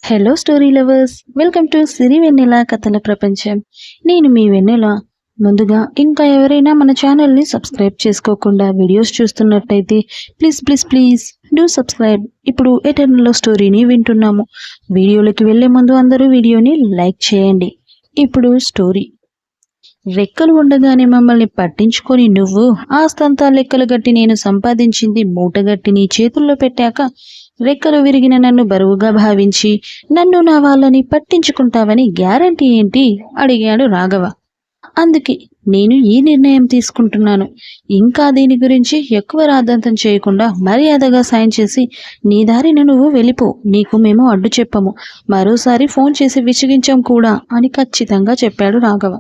Hello story lovers, welcome to Siri Vennela కథల ప్రపంచం. నేను మీ వెన్నెల. ముందుగా ఇంకా ఎవరైనా మన ఛానల్ని సబ్స్క్రైబ్ చేసుకోకుండా వీడియోస్ చూస్తున్నట్టయితే please please please do subscribe. ఇప్పుడు ఎటర్నల్ స్టోరీని వింటున్నాము. వీడియోలోకి వెళ్లే ముందు అందరూ వీడియోని లైక్ చేయండి. ఇప్పుడు స్టోరీ. రెక్కలు ఉండగానే మమ్మల్ని పట్టించుకొని నువ్వు ఆస్తంతా లెక్కలు గట్టి నేను సంపాదించింది మూటగట్టి నీ చేతుల్లో పెట్టాక రెక్కలు విరిగిన నన్ను బరువుగా భావించి నన్ను నా వాళ్ళని పట్టించుకుంటావని గ్యారంటీ ఏంటి అడిగాడు రాఘవ. అందుకే నేను ఈ నిర్ణయం తీసుకుంటున్నాను. ఇంకా దీని గురించి ఎక్కువ రాద్ధాంతం చేయకుండా మర్యాదగా సాయం చేసి నీ దారిని నువ్వు వెళ్ళిపో. నీకు మేము అడ్డు చెప్పము, మరోసారి ఫోన్ చేసి విసిగించాం కూడా అని ఖచ్చితంగా చెప్పాడు రాఘవ.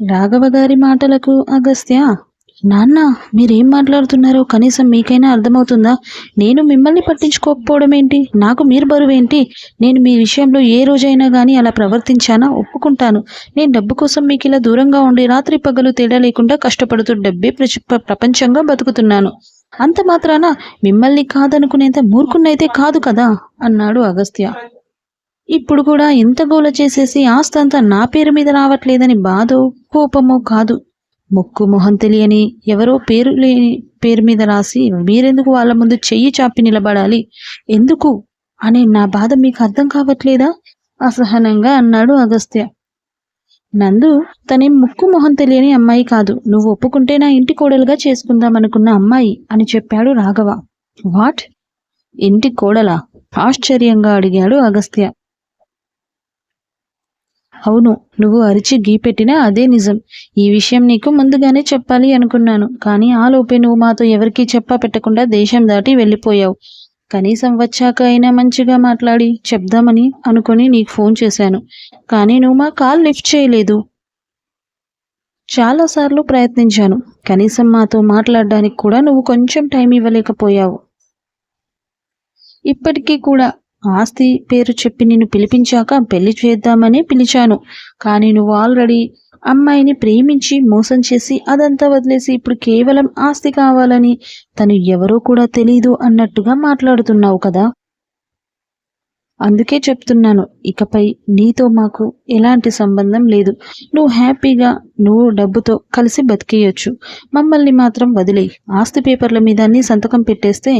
రాఘవ గారి మాటలకు అగస్త్య, నాన్న మీరేం మాట్లాడుతున్నారో కనీసం మీకైనా అర్థమవుతుందా? నేను మిమ్మల్ని పట్టించుకోకపోవడం ఏంటి? నాకు మీరు బరువేంటి? నేను మీ విషయంలో ఏ రోజైనా కానీ అలా ప్రవర్తించానా? ఒప్పుకుంటాను. నేను డబ్బు కోసం మీకు ఇలా దూరంగా ఉండి రాత్రి పగలు తేడా లేకుండా కష్టపడుతూ డబ్బే ప్రపంచంగా బతుకుతున్నాను. అంత మాత్రాన మిమ్మల్ని కాదనుకునేంత మూర్ఖున్నైతే కాదు కదా అన్నాడు అగస్త్య. ఇప్పుడు కూడా ఇంత గోల చేసేసి ఆస్తంతా నా పేరు మీద రావట్లేదని బాధో కోపమో కాదు. ముక్కు మొహం తెలియని ఎవరో పేరు మీద రాసి మీరెందుకు వాళ్ళ ముందు చెయ్యి చాపి నిలబడాలి? ఎందుకు అనే నా బాధ మీకు అర్థం కావట్లేదా? అసహనంగా అన్నాడు అగస్త్య. నందు తనేం ముక్కు మొహం తెలియని అమ్మాయి కాదు. నువ్వు ఒప్పుకుంటే నా ఇంటి కోడలుగా చేసుకుందామనుకున్న అమ్మాయి అని చెప్పాడు రాఘవ. వాట్? ఇంటి కోడలా? ఆశ్చర్యంగా అడిగాడు అగస్త్య. అవును, నువ్వు అరిచి గీపెట్టినా అదే నిజం. ఈ విషయం నీకు ముందుగానే చెప్పాలి అనుకున్నాను, కానీ ఆలోపే నువ్వు మాతో ఎవరికీ చెప్పా పెట్టకుండా దేశం దాటి వెళ్ళిపోయావు. కనీసం వచ్చాక అయినా మంచిగా మాట్లాడి చెప్దామని అనుకుని నీకు ఫోన్ చేశాను, కానీ నువ్వు మా కాల్ లిఫ్ట్ చేయలేదు. చాలాసార్లు ప్రయత్నించాను, కనీసం మాతో మాట్లాడడానికి కూడా నువ్వు కొంచెం టైం ఇవ్వలేకపోయావు. ఇప్పటికీ కూడా ఆస్తి పేరు చెప్పి నిన్ను పిలిపించాక పెళ్లి చేద్దామని పిలిచాను, కానీ నువ్వు ఆల్రెడీ అమ్మాయిని ప్రేమించి మోసం చేసి అదంతా వదిలేసి ఇప్పుడు కేవలం ఆస్తి కావాలని తను ఎవరో కూడా తెలీదు అన్నట్టుగా మాట్లాడుతున్నావు కదా. అందుకే చెప్తున్నాను, ఇకపై నీతో మాకు ఎలాంటి సంబంధం లేదు. నువ్వు హ్యాపీగా నువ్వు డబ్బుతో కలిసి బతికేయొచ్చు. మమ్మల్ని మాత్రం వదిలేయి. ఆస్తి పేపర్ల మీద అన్ని సంతకం పెట్టేస్తే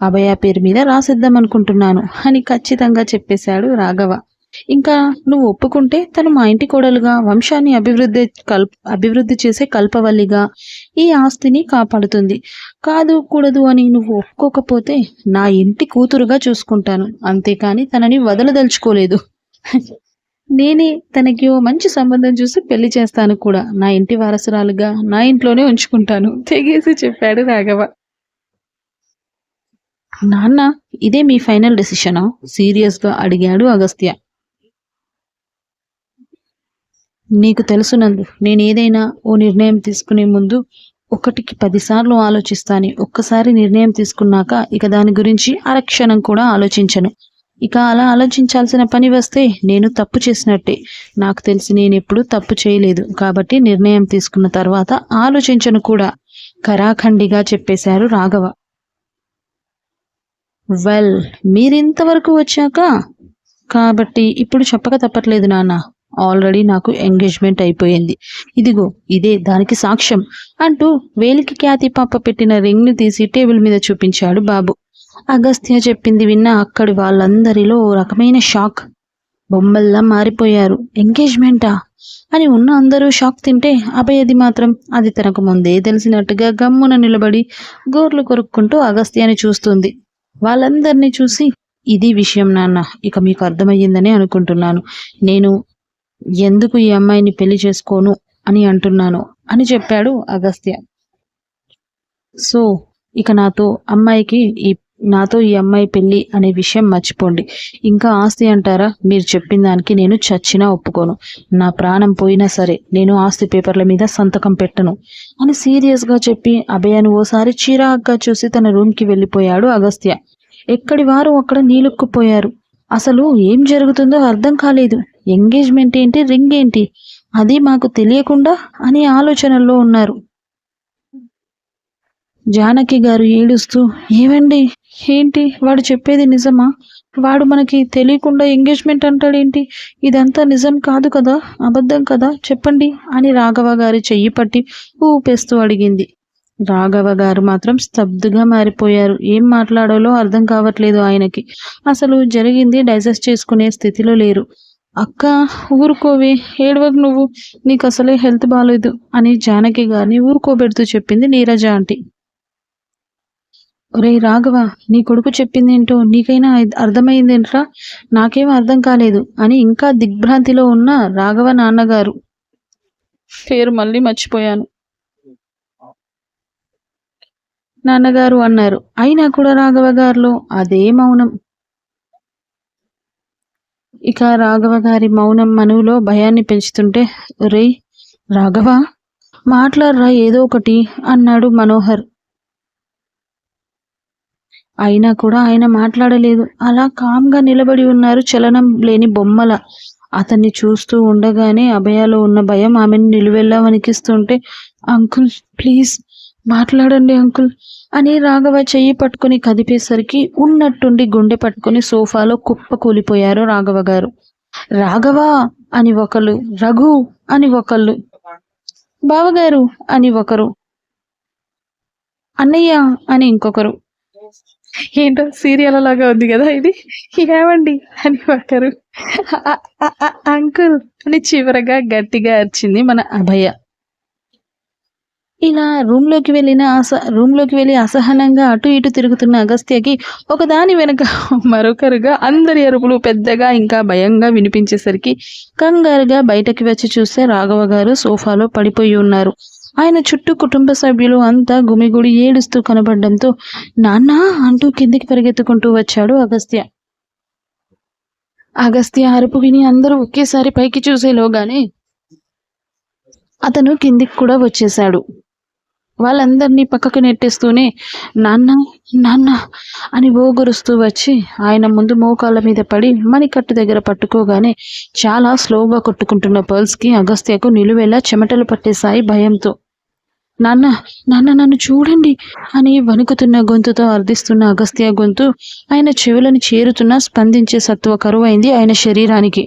అభయ పేరు మీద రాసిద్దాం అనుకుంటున్నాను అని ఖచ్చితంగా చెప్పేశాడు రాఘవ. ఇంకా నువ్వు ఒప్పుకుంటే తను మా ఇంటి కోడలుగా వంశాన్ని అభివృద్ధి చేసే కల్పవల్లిగా ఈ ఆస్తిని కాపాడుతుంది. కాదు కూడదు అని నువ్వు ఒప్పుకోకపోతే నా ఇంటి కూతురుగా చూసుకుంటాను, అంతేకాని తనని వదలదలుచుకోలేదు. నేనే తనకి ఓ మంచి సంబంధం చూసి పెళ్లి చేస్తాను కూడా. నా ఇంటి వారసురాలుగా నా ఇంట్లోనే ఉంచుకుంటాను తెగేసి చెప్పాడు రాఘవ. నాన్న, ఇదే మీ ఫైనల్ డెసిషనా? సీరియస్గా అడిగాడు అగస్త్య. నీకు తెలుసు నందు, నేను ఏదైనా ఓ నిర్ణయం తీసుకునే ముందు 1కి 10 సార్లు ఆలోచిస్తాను. ఒక్కసారి నిర్ణయం తీసుకున్నాక ఇక దాని గురించి అరక్షణం కూడా ఆలోచించను. ఇక అలా ఆలోచించాల్సిన పని వస్తే నేను తప్పు చేసినట్టే. నాకు తెలిసి నేను ఎప్పుడూ తప్పు చేయలేదు, కాబట్టి నిర్ణయం తీసుకున్న తర్వాత ఆలోచించను కూడా, ఖరాఖండిగా చెప్పేశారు రాఘవ. వెల్, మీరింతవరకు వచ్చాక కాబట్టి ఇప్పుడు చెప్పక తప్పట్లేదు నాన్న. ఆల్రెడీ నాకు ఎంగేజ్మెంట్ అయిపోయింది. ఇదిగో ఇదే దానికి సాక్ష్యం అంటూ వేలికి ఖ్యాతి పాప పెట్టిన రింగ్ని తీసి టేబుల్ మీద చూపించాడు బాబు. అగస్త్య చెప్పింది విన్న అక్కడి వాళ్ళందరిలో ఓ రకమైన షాక్. బొమ్మల్లా మారిపోయారు. ఎంగేజ్మెంటా అని ఉన్న అందరూ షాక్ తింటే అభయది మాత్రం అది తనకు ముందే తెలిసినట్టుగా గమ్మున నిలబడి గోర్లు కొరుక్కుంటూ అగస్త్యాన్ని చూస్తుంది. వాళ్ళందరినీ చూసి, ఇది విషయం నాన్న, ఇక మీకు అర్థమయ్యిందని అనుకుంటున్నాను. నేను ఎందుకు ఈ అమ్మాయిని పెళ్లి చేసుకోను అని అంటున్నాను అని చెప్పాడు అగస్త్య. సో ఇక నాతో ఈ అమ్మాయి పెళ్లి అనే విషయం మర్చిపోండి. ఇంకా ఆస్తి అంటారా? మీరు చెప్పిన దానికి నేను చచ్చినా ఒప్పుకోను. నా ప్రాణం పోయినా సరే నేను ఆస్తి పేపర్ల మీద సంతకం పెట్టను అని సీరియస్గా చెప్పి అభయను ఓసారి చిరాగ్గా చూసి తన రూమ్కి వెళ్ళిపోయాడు అగస్త్య. ఎక్కడి వారు అక్కడ నీలుక్కుపోయారు. అసలు ఏం జరుగుతుందో అర్థం కాలేదు. ఎంగేజ్మెంట్ ఏంటి, రింగ్ ఏంటి, అది మాకు తెలియకుండా అని ఆలోచనల్లో ఉన్నారు. జానకి గారు ఏడుస్తూ, ఏవండి, ఏంటి వాడు చెప్పేది నిజమా? వాడు మనకి తెలియకుండా ఎంగేజ్మెంట్ అంటాడేంటి? ఇదంతా నిజం కాదు కదా, అబద్ధం కదా, చెప్పండి అని రాఘవ గారి చెయ్యి పట్టి ఊపేస్తూ అడిగింది. రాఘవ గారు మాత్రం స్తబ్దుగా మారిపోయారు. ఏం మాట్లాడాలో అర్థం కావట్లేదు ఆయనకి. అసలు జరిగింది డైజెస్ట్ చేసుకునే స్థితిలో లేరు. అక్క, ఊరుకోవే, ఏడవకు నువ్వు, నీకు అసలే హెల్త్ బాగాలేదు అని జానకి గారిని ఊరుకోబెడుతూ చెప్పింది నీరజ ఆంటీ. ఒరేయ్ రాఘవ, నీ కొడుకు చెప్పిందేంటో నీకైనా అర్థమైందేంట్రా? నాకేం అర్థం కాలేదు అని ఇంకా దిగ్భ్రాంతిలో ఉన్న రాఘవ నాన్నగారు పేరు మళ్ళీ మర్చిపోయాను నాన్నగారు అన్నారు. అయినా కూడా రాఘవ గారిలో అదే మౌనం. ఇక రాఘవ గారి మౌనం మనువులో భయాన్ని పెంచుతుంటే, ఒరేయ్ రాఘవ, మాట్లాడరా ఏదో ఒకటి అన్నాడు మనోహర్. అయినా కూడా ఆయన మాట్లాడలేదు. అలా కామ్గా నిలబడి ఉన్నారు, చలనం లేని బొమ్మల. అతన్ని చూస్తూ ఉండగానే అభయలో ఉన్న భయం ఆమెను నిలువెల్లా వణికిస్తుంటే, అంకుల్ ప్లీజ్ మాట్లాడండి అంకుల్ అని రాఘవ చెయ్యి పట్టుకుని కదిపేసరికి ఉన్నట్టుండి గుండె పట్టుకుని సోఫాలో కుప్ప కూలిపోయారు రాఘవ గారు. రాఘవ అని ఒకళ్ళు, రఘు అని ఒకళ్ళు, బావగారు అని ఒకరు, అన్నయ్య అని ఇంకొకరు. ఏంటో సీరియల్ లాగా ఉంది కదా ఇది. ఏమండి అని ఒకరు, అంకుల్ అని చివరగా గట్టిగా అరిచింది మన అభయ. ఇలా రూమ్లోకి వెళ్ళి అసహనంగా అటు ఇటు తిరుగుతున్న అగస్త్యకి ఒకదాని వెనక మరొకరుగా అందరి అరుపులు పెద్దగా ఇంకా భయంగా వినిపించేసరికి కంగారుగా బయటకి వచ్చి చూస్తే రాఘవ గారు సోఫాలో పడిపోయి ఉన్నారు. ఆయన చుట్టూ కుటుంబ సభ్యులు అంతా గుమిగుడి ఏడుస్తూ కనబడడంతో నాన్న అంటూ కిందికి పరిగెత్తుకుంటూ వచ్చాడు అగస్త్య. అగస్త్య అరుపు విని అందరూ ఒకేసారి పైకి చూసేలోగానే అతను కిందికి కూడా వచ్చేశాడు. వాళ్ళందరినీ పక్కకు నెట్టేస్తూనే నాన్న నాన్న అని ఓగురుస్తూ వచ్చి ఆయన ముందు మోకాళ్ళ మీద పడి మణికట్టు దగ్గర పట్టుకోగానే చాలా స్లోగా కొట్టుకుంటున్న పర్ల్స్కి అగస్త్యకు నిలువెలా చెమటలు పట్టేశాయి భయంతో. నాన్న నాన్న నన్ను చూడండి అని వణుకుతున్న గొంతుతో అర్థిస్తున్న అగస్త్య గొంతు ఆయన చెవులను చేరుతున్న స్పందించే సత్వ కరువైంది ఆయన శరీరానికి.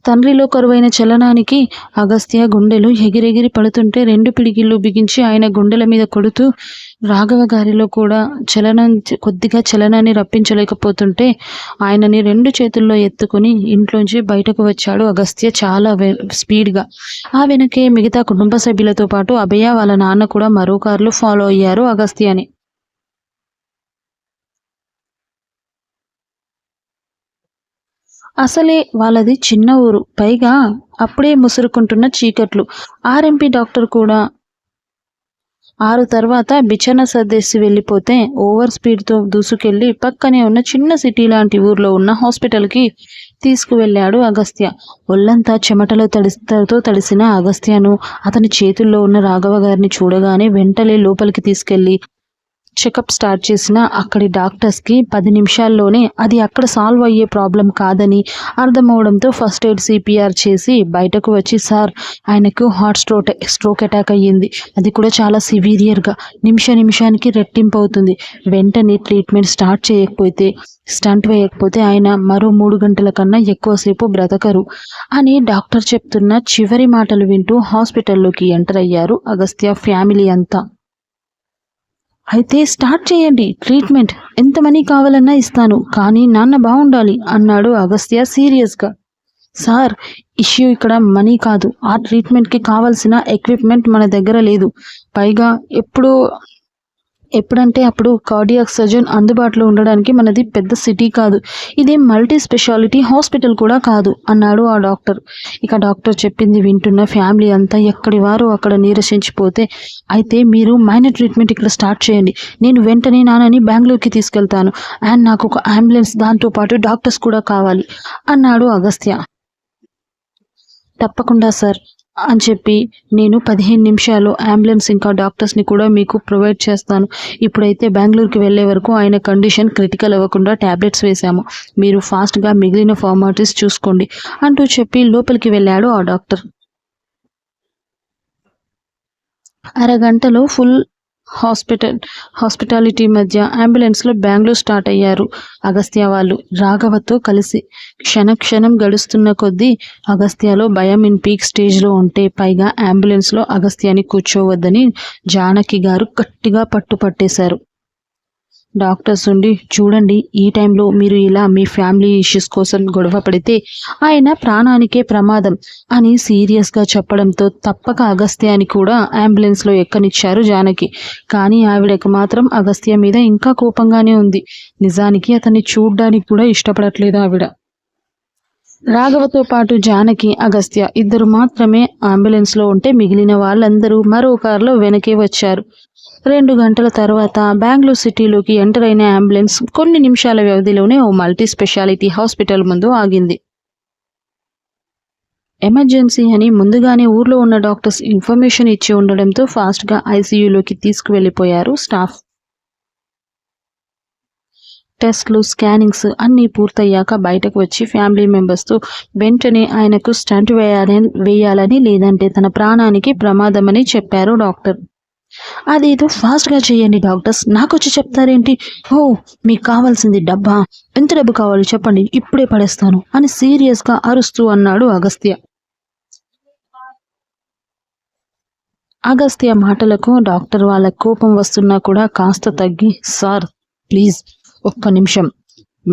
తండ్రిలో కరువైన చలనానికి అగస్త్య గుండెలు ఎగిరెగిరి పడుతుంటే రెండు పిడికిళ్ళు బిగించి ఆయన గుండెల మీద కొడుతూ రాఘవ గారిలో కూడా కొద్దిగా చలనాన్ని రప్పించలేకపోతుంటే ఆయనని రెండు చేతుల్లో ఎత్తుకుని ఇంట్లోంచి బయటకు వచ్చాడు అగస్త్య చాలా స్పీడ్గా. ఆ వెనకే మిగతా కుటుంబ సభ్యులతో పాటు అభయ వాళ్ళ నాన్న కూడా మరో కారులో ఫాలో అయ్యారు అగస్త్యని. అసలే వాళ్ళది చిన్న ఊరు, పైగా అప్పుడే ముసురుకుంటున్న చీకట్లు. ఆర్ఎంపీ డాక్టర్ కూడా 6 తర్వాత బిచన సర్దేసి వెళ్ళిపోతే ఓవర్ స్పీడ్తో దూసుకెళ్లి పక్కనే ఉన్న చిన్న సిటీ లాంటి ఊర్లో ఉన్న హాస్పిటల్కి తీసుకువెళ్ళాడు అగస్త్య. ఒళ్ళంతా చెమటతో తడిసిన అగస్త్యను అతని చేతుల్లో ఉన్న రాఘవ గారిని చూడగానే వెంటనే లోపలికి తీసుకెళ్లి చెకప్ స్టార్ట్ చేసిన అక్కడి డాక్టర్స్కి 10 నిమిషాల్లోనే అది అక్కడ సాల్వ్ అయ్యే ప్రాబ్లం కాదని అర్థమవడంతో ఫస్ట్ ఎయిడ్ సిపిఆర్ చేసి బయటకు వచ్చి, సార్ ఆయనకు స్ట్రోక్ అటాక్ అయ్యింది, అది కూడా చాలా సివియర్గా, నిమిషానికి రెట్టింపు అవుతుంది, వెంటనే ట్రీట్మెంట్ స్టంట్ వేయకపోతే ఆయన మరో 3 గంటల కన్నా ఎక్కువసేపు బ్రతకరు అని డాక్టర్ చెప్తున్న చివరి మాటలు వింటూ హాస్పిటల్లోకి ఎంటర్ అయ్యారు అగస్త్య ఫ్యామిలీ అంతా. అయితే స్టార్ట్ చేయండి ట్రీట్మెంట్, ఎంత మనీ కావాలన్నా ఇస్తాను, కానీ నాన్న బాగుండాలి అన్నాడు అగస్త్య సీరియస్గా. సార్, ఇష్యూ ఇక్కడ మనీ కాదు, ఆ ట్రీట్మెంట్కి కావాల్సిన ఎక్విప్మెంట్ మన దగ్గర లేదు, పైగా ఎప్పుడంటే అప్పుడు కార్డియాక్ సర్జన్ అందుబాటులో ఉండడానికి మనది పెద్ద సిటీ కాదు, ఇదేం మల్టీ స్పెషాలిటీ హాస్పిటల్ కూడా కాదు అన్నాడు ఆ డాక్టర్. ఇక డాక్టర్ చెప్పింది వింటున్న ఫ్యామిలీ అంతా ఎక్కడి వారు అక్కడ నీరసించిపోతే, అయితే మీరు మైనర్ ట్రీట్మెంట్ ఇక్కడ స్టార్ట్ చేయండి, నేను వెంటనే నాన్నని బెంగళూరుకి తీసుకెళ్తాను, అండ్ నాకు ఒక అంబులెన్స్ దాంతోపాటు డాక్టర్స్ కూడా కావాలి అన్నాడు అగస్త్య. తప్పకుండా సార్ అని చెప్పి నేను 15 నిమిషాలు అంబులెన్స్ ఇంకా డాక్టర్స్ని కూడా మీకు ప్రొవైడ్ చేస్తాను. ఇప్పుడైతే బెంగళూరుకి వెళ్ళే వరకు ఆయన కండిషన్ క్రిటికల్ అవ్వకుండా ట్యాబ్లెట్స్ వేశాము, మీరు ఫాస్ట్గా మిగిలిన ఫార్మాలిటీస్ చూసుకోండి అంటూ చెప్పి లోపలికి వెళ్ళాడు ఆ డాక్టర్. అరగంటలో ఫుల్ హాస్పిటాలిటీ మధ్య అంబులెన్స్లో బెంగళూరు స్టార్ట్ అయ్యారు అగస్త్య వాళ్ళు రాఘవతో కలిసి. క్షణం గడుస్తున్న కొద్దీ అగస్త్యలో భయం ఇన్ పీక్ స్టేజ్లో ఉంటే పైగా అంబులెన్స్లో అగస్త్యాన్ని కూర్చోవద్దని జానకి గారు గట్టిగా పట్టేశారు. డాక్టర్స్ ఉండి చూడండి, ఈ టైంలో మీరు ఇలా మీ ఫ్యామిలీ ఇష్యూస్ కోసం గొడవ పడితే ఆయన ప్రాణానికే ప్రమాదం అని సీరియస్గా చెప్పడంతో తప్పక అగస్త్యాన్ని కూడా అంబులెన్స్లో ఎక్కనిచ్చారు జానకి. కానీ ఆవిడకి మాత్రం అగస్త్య మీద ఇంకా కోపంగానే ఉంది. నిజానికి అతన్ని చూడ్డానికి కూడా ఇష్టపడట్లేదు ఆవిడ. రాఘవతో పాటు జానకి, అగస్త్య ఇద్దరు మాత్రమే అంబులెన్స్లో ఉంటే మిగిలిన వాళ్ళందరూ మరో కారులో వెనకే వచ్చారు. 2 గంటల తర్వాత బెంగళూరు సిటీలోకి ఎంటర్ అయిన అంబులెన్స్ కొన్ని నిమిషాల వ్యవధిలోనే ఓ మల్టీ స్పెషాలిటీ హాస్పిటల్ ముందు ఆగింది. ఎమర్జెన్సీ అని ముందుగానే ఊర్లో ఉన్న డాక్టర్స్ ఇన్ఫర్మేషన్ ఇచ్చి ఉండడంతో ఫాస్ట్గా ఐసీయూలోకి తీసుకువెళ్ళిపోయారు స్టాఫ్. టెస్ట్లు, స్కానింగ్స్ అన్నీ పూర్తయ్యాక బయటకు వచ్చి ఫ్యామిలీ మెంబర్స్తో వెంటనే ఆయనకు స్టంట్ వేయాలని లేదంటే తన ప్రాణానికి ప్రమాదమని చెప్పారు డాక్టర్. అదేదో ఫాస్ట్గా చేయండి డాక్టర్స్, నాకొచ్చి చెప్తారేంటి? ఓ, మీకు కావాల్సింది డబ్బా? ఎంత డబ్బు కావాలి చెప్పండి, ఇప్పుడే పడేస్తాను అని సీరియస్గా అరుస్తూ అన్నాడు అగస్త్య. అగస్త్య మాటలకు డాక్టర్ వాళ్ళ కోపం వస్తున్నా కూడా కాస్త తగ్గి, సార్ ప్లీజ్ ఒక్క నిమిషం,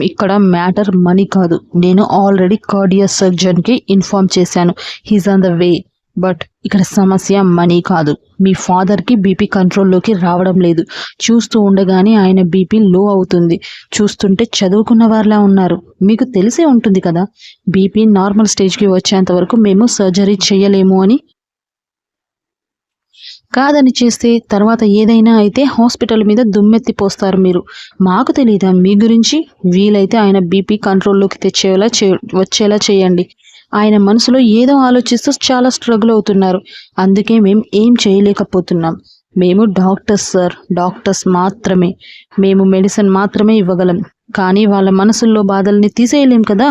ఇక్కడ మ్యాటర్ మనీ కాదు. నేను ఆల్రెడీ కార్డియాక్ సర్జన్కి ఇన్ఫార్మ్ చేశాను, he's on the way. But ఇక్కడ సమస్య మనీ కాదు. మీ ఫాదర్కి బీపీ కంట్రోల్లోకి రావడం లేదు. చూస్తూ ఉండగానే ఆయన బీపీ లో అవుతుంది. చూస్తుంటే చదువుకున్న వారిలా ఉన్నారు. మీకు తెలిసే ఉంటుంది కదా, బీపీ నార్మల్ స్టేజ్కి వచ్చేంత వరకు మేము సర్జరీ చేయలేము అని. కాదని చేస్తే తర్వాత ఏదైనా అయితే హాస్పిటల్ మీద దుమ్మెత్తి పోస్తారు మీరు. మాకు తెలీదా మీ గురించి? వీలైతే ఆయన బీపీ కంట్రోల్లోకి వచ్చేలా చేయండి. ఆయన మనసులో ఏదో ఆలోచిస్తూ చాలా స్ట్రగుల్ అవుతున్నారు. అందుకే మేము ఏం చేయలేకపోతున్నాం. మేము డాక్టర్స్ సార్, డాక్టర్స్ మాత్రమే. మేము మెడిసిన్ మాత్రమే ఇవ్వగలం. కానీ వాళ్ళ మనసుల్లో బాధల్ని తీసేయలేం కదా.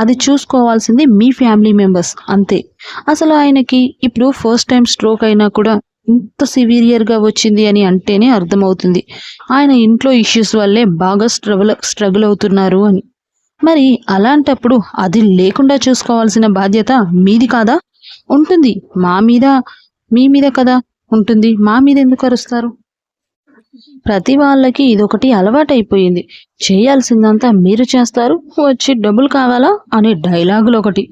అది చూసుకోవాల్సింది మీ ఫ్యామిలీ మెంబర్స్ అంతే. అసలు ఆయనకి ఇప్పుడు ఫస్ట్ టైం స్ట్రోక్ అయినా కూడా ఇంత సివియర్గా వచ్చింది అని అంటేనే అర్థమవుతుంది ఆయన ఇంట్లో ఇష్యూస్ వల్లే బాగా స్ట్రగుల్ అవుతున్నారు అని. మరి అలాంటప్పుడు అది లేకుండా చూసుకోవాల్సిన బాధ్యత మీది కాదా? ఉంటుంది. మీ మీద కదా ఉంటుంది. మా మీద ఎందుకు అరుస్తారు? ప్రతి వాళ్ళకి ఇదొకటి అలవాటైపోయింది. చేయాల్సిందంతా మీరు చేస్తారు, వచ్చి డబ్బులు కావాలా అనే డైలాగులు ఒకటి.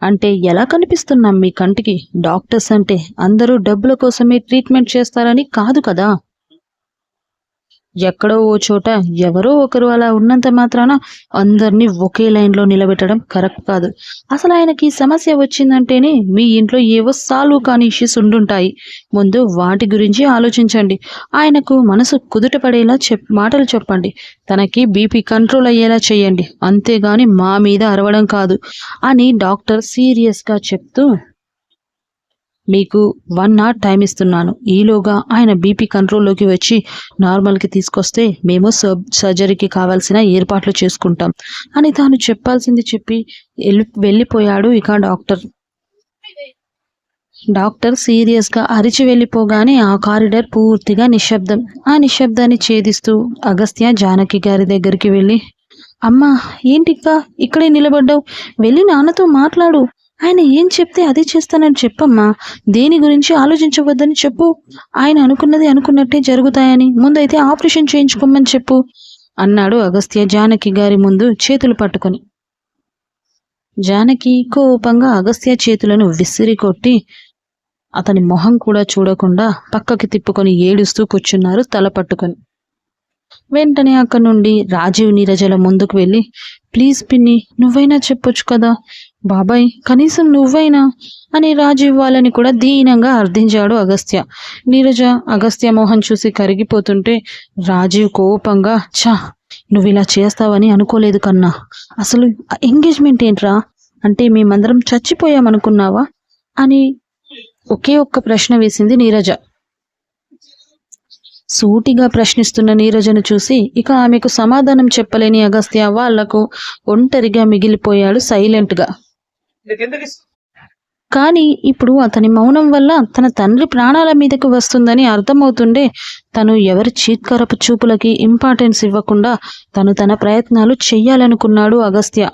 అంటే ఎలా కనిపిస్తున్నాం మీ కంటికి? డాక్టర్స్ అంటే అందరూ డబ్బుల కోసమే ట్రీట్మెంట్ చేస్తారని కాదు కదా. ఎక్కడో ఓ చోట ఎవరో ఒకరు అలా ఉన్నంత మాత్రాన అందరినీ ఒకే లైన్లో నిలబెట్టడం కరెక్ట్ కాదు. అసలు ఆయనకి సమస్య వచ్చిందంటేనే మీ ఇంట్లో ఏవో సాల్వ్ కాని ఇష్యూస్ ఉండుంటాయి. ముందు వాటి గురించి ఆలోచించండి. ఆయనకు మనసు కుదుట పడేలా మాటలు చెప్పండి. తనకి బీపీ కంట్రోల్ అయ్యేలా చేయండి. అంతేగాని మా మీద అరవడం కాదు అని డాక్టర్ సీరియస్గా చెప్తూ, మీకు 1 hour టైం ఇస్తున్నాను. ఈలోగా ఆయన బీపీ కంట్రోల్లోకి వచ్చి నార్మల్కి తీసుకొస్తే మేము సర్జరీకి కావాల్సిన ఏర్పాట్లు చేసుకుంటాం అని తాను చెప్పాల్సింది చెప్పి వెళ్ళిపోయాడు. ఇక డాక్టర్ సీరియస్గా అరిచి వెళ్ళిపోగానే ఆ కారిడార్ పూర్తిగా నిశ్శబ్దం. ఆ నిశ్శబ్దాన్ని ఛేదిస్తూ అగస్త్య జానకి గారి దగ్గరికి వెళ్ళి, అమ్మా ఏంటిక్క ఇక్కడే నిలబడ్డావు? వెళ్ళి నాన్నతో మాట్లాడు. ఆయన ఏం చెప్తే అదే చేస్తానని చెప్పమ్మా. దేని గురించి ఆలోచించవద్దని చెప్పు. ఆయన అనుకున్నది అనుకున్నట్టే జరుగుతాయని. ముందైతే ఆపరేషన్ చేయించుకోమని చెప్పు అన్నాడు అగస్త్య జానకి గారి ముందు చేతులు పట్టుకొని. జానకి కోపంగా అగస్త్య చేతులను విసిరి కొట్టి అతని మొహం కూడా చూడకుండా పక్కకి తిప్పుకొని ఏడుస్తూ కూర్చున్నారు తల పట్టుకొని. వెంటనే అక్కడి నుండి రాజీవ్ నీరజల ముందుకు వెళ్ళి, ప్లీజ్ పిన్ని, నువ్వైనా చెప్పొచ్చు కదా బాబాయ్, కనీసం నువ్వైనా అని రాజీవ్ వాళ్ళని కూడా దీనంగా అర్థించాడు అగస్త్య. నీరజ అగస్త్య మోహన్ చూసి కరిగిపోతుంటే రాజీవ్ కోపంగా, నువ్వు ఇలా చేస్తావని అనుకోలేదు కన్నా. అసలు ఎంగేజ్మెంట్ ఏంట్రా? అంటే మేమందరం చచ్చిపోయామనుకున్నావా అని ఒకే ఒక్క ప్రశ్న వేసింది నీరజ. సూటిగా ప్రశ్నిస్తున్న నీరజను చూసి ఇక ఆమెకు సమాధానం చెప్పలేని అగస్త్య వాళ్లకు ఒంటరిగా మిగిలిపోయాడు సైలెంట్గా. కానీ ఇప్పుడు అతని మౌనం వల్ల తన తండ్రి ప్రాణాల మీదకు వస్తుందని అర్థమవుతుండే తను ఎవరి చీత్కరపు చూపులకి ఇంపార్టెన్స్ ఇవ్వకుండా తను తన ప్రయత్నాలు చెయ్యాలనుకున్నాడు అగస్త్య.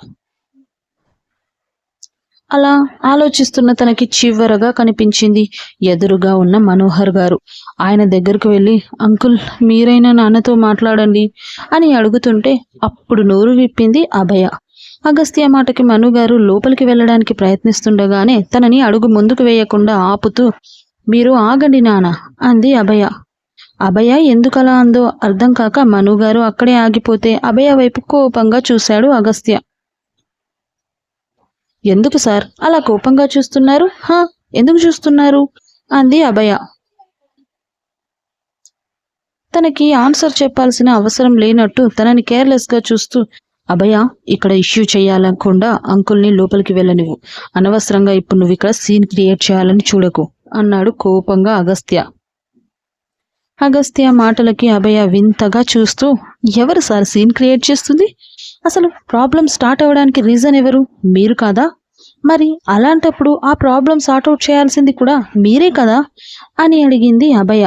అలా ఆలోచిస్తున్న తనకి చివరగా కనిపించింది ఎదురుగా ఉన్న మనోహర్ గారు. ఆయన దగ్గరకు వెళ్ళి, అంకుల్ మీరైనా నాన్నతో మాట్లాడండి అని అడుగుతుంటే అప్పుడు నోరు విప్పింది అభయ. అగస్త్య మాటకి మను గారు లోపలికి వెళ్ళడానికి ప్రయత్నిస్తుండగానే తనని అడుగు ముందుకు వేయకుండా ఆపుతూ, మీరు ఆగండి నాన్న అంది అభయ. అభయ ఎందుకలా అందో అర్థం కాక మను గారు అక్కడే ఆగిపోతే అభయ వైపు కోపంగా చూశాడు అగస్త్య. ఎందుకు సార్ అలా కోపంగా చూస్తున్నారు? ఎందుకు చూస్తున్నారు అంది అభయ. తనకి ఆన్సర్ చెప్పాల్సిన అవసరం లేనట్టు తనని కేర్లెస్గా చూస్తూ, అభయ ఇక్కడ ఇష్యూ చేయాలనుకుండా అంకుల్ని లోపలికి వెళ్ళనివ్వు. అనవసరంగా ఇప్పుడు నువ్వు ఇక్కడ సీన్ క్రియేట్ చేయాలని చూడకు అన్నాడు కోపంగా అగస్త్య. అగస్త్య మాటలకి అభయ వింతగా చూస్తూ, ఎవరు సార్ సీన్ క్రియేట్ చేస్తుంది? అసలు ప్రాబ్లం స్టార్ట్ అవ్వడానికి రీజన్ ఎవరు? మీరు కాదా? మరి అలాంటప్పుడు ఆ ప్రాబ్లం సార్ట్అవుట్ చేయాల్సింది కూడా మీరే కదా అని అడిగింది అభయ.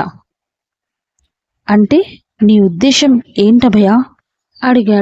అంటే నీ ఉద్దేశం ఏంటభయ అడిగాడు